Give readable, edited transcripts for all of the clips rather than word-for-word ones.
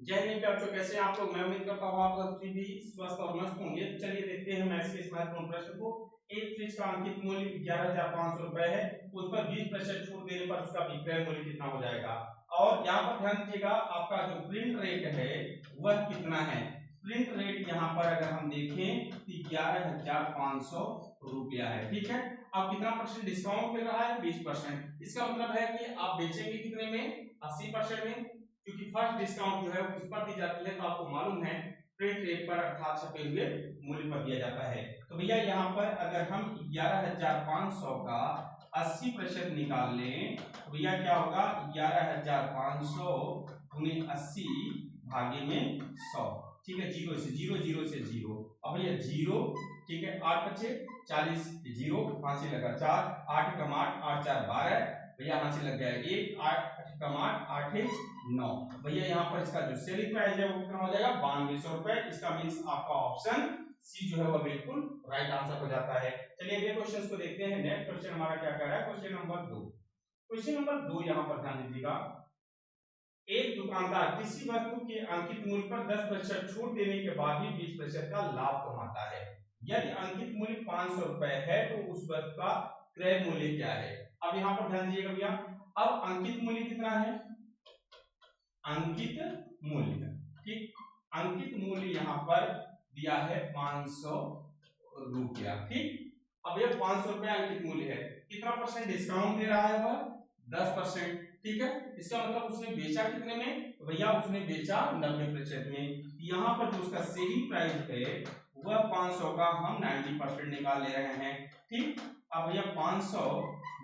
जय हिंद बच्चों, कैसे आप लोग? मैं उम्मीद करता हूँ आप लोग भी स्वस्थ और मस्त होंगे। चलिए देखते हैं मैथ्स के इस महत्वपूर्ण प्रश्न को। एक फ्रिज का अंकित मूल्य 11,500 रुपए है, उस पर 20% छूट देने पर उसका विक्रय मूल्य कितना हो जाएगा? और यहाँ पर ध्यान दीजिएगा, आपका जो प्रिंट रेट है वह कितना है। प्रिंट रेट यहाँ पर अगर हम देखें तो 11,500 रुपया है। ठीक है, अब कितना परसेंट डिस्काउंट मिल रहा है? 20%। इसका मतलब है कि आप बेचेंगे कितने में? 80% में, क्योंकि फर्स्ट डिस्काउंट जो है वो किस पर दी जाती है तो आपको मालूम है, प्रिंट रेट पर अर्थात छपे हुए मूल्य पर दिया जाता है। तो भैया यहाँ पर अगर हम 11,500 का 80% निकाल लें तो भैया क्या होगा? 11,500 गुने 80 भागे में 100। ठीक है, जीरो से जीरो, जीरो से जीरो। अब भैया जीरो, ठीक है, 8 बचे 40, जीरो वहां से लगा 4, 8 कम 8, 8 4 12, भैया यहां से लग गया 1, 8 कम 8, 8 9। भैया यहाँ पर इसका जो सेलिंग प्राइस है वो कितना हो जाएगा? 9200 रुपए। इसका मींस आपका ऑप्शन सी जो है वो बिल्कुल राइट आंसर हो जाता है। चलिए अगले क्वेश्चन को देखते हैं। नेक्स्ट क्वेश्चन हमारा क्या कह रहा है? Question number 2। क्वेश्चन नंबर 2 यहाँ पर ध्यान दीजिएगा। एक दुकानदार किसी वस्तु के अंकित मूल्य पर 10% छूट देने के बाद भी 20% का लाभ कमाता है। यदि अंकित मूल्य 500 रुपए है तो उस वस्तु का क्रय मूल्य क्या है? अब यहाँ पर ध्यान दीजिएगा भैया, अब अंकित मूल्य कितना है? अंकित मूल्य, ठीक, अंकित मूल्य यहाँ पर दिया है 500 रुपया। ठीक, अब ये 500 रुपया अंकित मूल्य है, कितना परसेंट डिस्काउंट दे रहा है वह? 10%। ठीक है, इसका मतलब उसने बेचा कितने में? तो भैया उसने बेचा 90% में। यहाँ पर जो उसका सेलिंग प्राइस है वह 500 का हम 90% निकाल ले रहे हैं। ठीक, अब भैया 500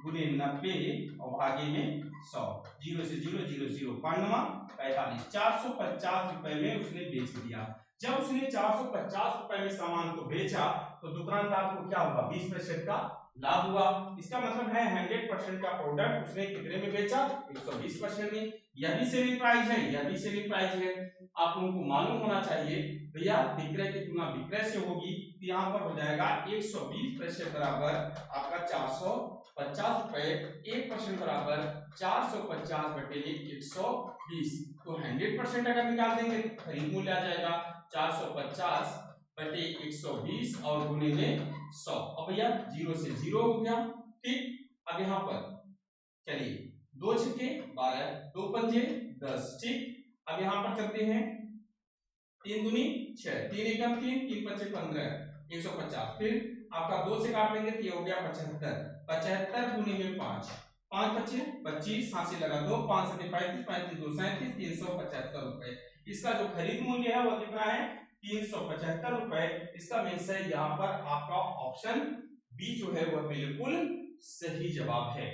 गुने 90 और भागे में 100, जीरो से जीरो, जीरो जीरो 45, 450 रुपए में उसने बेच दिया। जब उसने 450 रुपए में सामान को बेचा तो दुकानदार को क्या हुआ? 20% का लाभ हुआ। इसका मतलब है 100% का प्रोडक्ट उसने कितने में बेचा? 120% में। यह भी सेलिंग प्राइस है, यह भी सेलिंग प्राइस है। आप लोगों को मालूम होना चाहिए भैया विक्रय की तुलना विक्रय से होगी, तो यहाँ पर हो जाएगा 120% बराबर आपका 450 रुपए, 1% बराबर 450 बटे 120। तो 100% अगर निकाल देंगे तो खरीद मूल्य आ जाएगा 450 बटे 120 और गुने में 100। अब भैया जीरो से जीरो हो गया। ठीक, अब यहाँ पर चलिए 2 छक्के 12, 2 पंजे 10। ठीक, अब यहाँ पर चलते हैं 3 दूनी 6, 3 एकम 3, 3 पच्चे 15, 150। फिर आपका 2 से काट लेंगे तो ये हो गया 75, 75 गुने में 5, 5 पच्चे 25, हाथ से लगा 2, 5 सत्ते 35, 35 2 37, 375 रुपए। इसका जो खरीद मूल्य है वो कितना है? 375 रुपए। इसका मीन्स है यहाँ पर आपका ऑप्शन बी जो है वह बिल्कुल सही जवाब है।